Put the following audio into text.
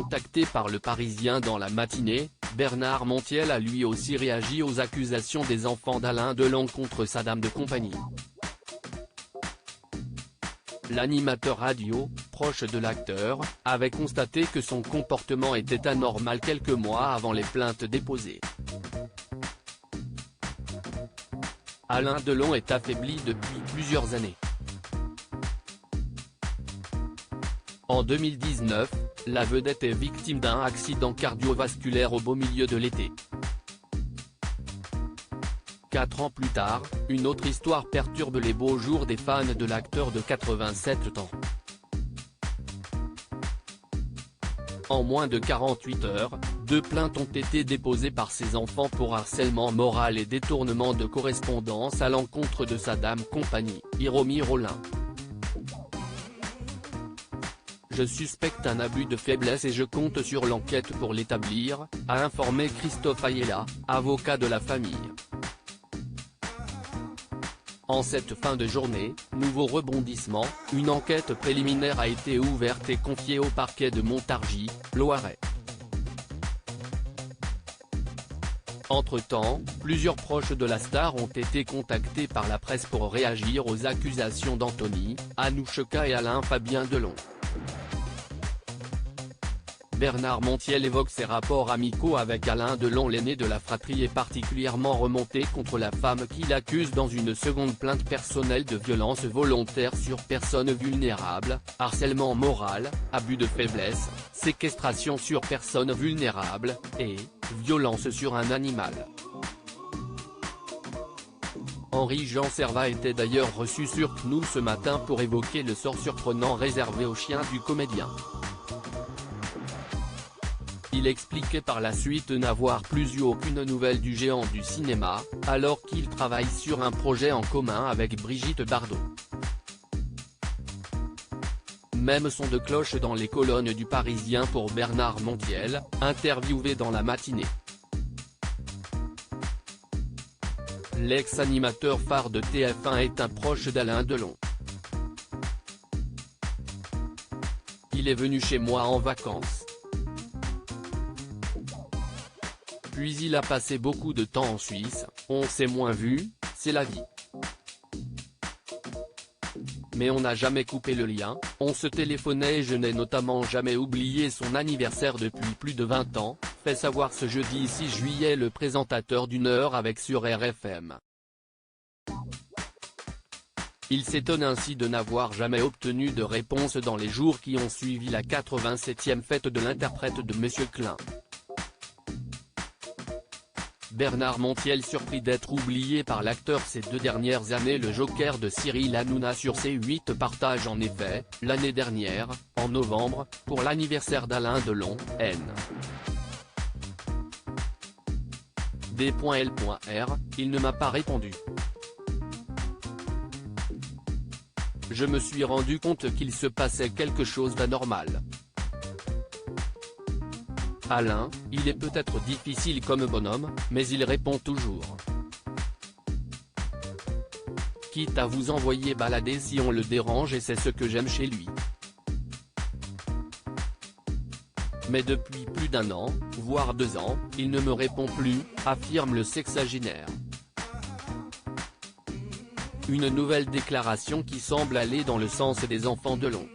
contacté par Le Parisien dans la matinée, Bernard Montiel a lui aussi réagi aux accusations des enfants d'Alain Delon contre sa dame de compagnie. L'animateur radio, proche de l'acteur, avait constaté que son comportement était anormal quelques mois avant les plaintes déposées. Alain Delon est affaibli depuis plusieurs années. En 2019, la vedette est victime d'un accident cardiovasculaire au beau milieu de l'été. 4 ans plus tard, une autre histoire perturbe les beaux jours des fans de l'acteur de 87 ans. En moins de 48 heures, 2 plaintes ont été déposées par ses enfants pour harcèlement moral et détournement de correspondance à l'encontre de sa dame compagnie, Hiromi Rollin. Je suspecte un abus de faiblesse et je compte sur l'enquête pour l'établir, a informé Christophe Ayala, avocat de la famille. En cette fin de journée, nouveau rebondissement, une enquête préliminaire a été ouverte et confiée au parquet de Montargis, Loiret. Entre-temps, plusieurs proches de la star ont été contactés par la presse pour réagir aux accusations d'Anthony, Anouchka et Alain Fabien Delon. Bernard Montiel évoque ses rapports amicaux avec Alain Delon. L'aîné de la fratrie est particulièrement remonté contre la femme qu'il accuse dans une seconde plainte personnelle de violence volontaire sur personne vulnérable, harcèlement moral, abus de faiblesse, séquestration sur personne vulnérable, et violence sur un animal. Henri-Jean Servat était d'ailleurs reçu sur CNews ce matin pour évoquer le sort surprenant réservé aux chiens du comédien. Il expliquait par la suite n'avoir plus eu aucune nouvelle du géant du cinéma, alors qu'il travaille sur un projet en commun avec Brigitte Bardot. Même son de cloche dans les colonnes du Parisien pour Bernard Montiel, interviewé dans la matinée. L'ex-animateur phare de TF1 est un proche d'Alain Delon. Il est venu chez moi en vacances. Puis il a passé beaucoup de temps en Suisse, on s'est moins vu, c'est la vie. Mais on n'a jamais coupé le lien, on se téléphonait et je n'ai notamment jamais oublié son anniversaire depuis plus de 20 ans, fait savoir ce jeudi 6 juillet le présentateur d'une heure avec sur RFM. Il s'étonne ainsi de n'avoir jamais obtenu de réponse dans les jours qui ont suivi la 87e fête de l'interprète de Monsieur Klein. Bernard Montiel surpris d'être oublié par l'acteur ces 2 dernières années. Le joker de Cyril Hanouna sur C8 partage en effet, l'année dernière, en novembre, pour l'anniversaire d'Alain Delon, N. D.L.R, il ne m'a pas répondu. Je me suis rendu compte qu'il se passait quelque chose d'anormal. Alain, il est peut-être difficile comme bonhomme, mais il répond toujours. Quitte à vous envoyer balader si on le dérange et c'est ce que j'aime chez lui. Mais depuis plus d'1 an, voire 2 ans, il ne me répond plus, affirme le sexagénaire. Une nouvelle déclaration qui semble aller dans le sens des enfants Delon.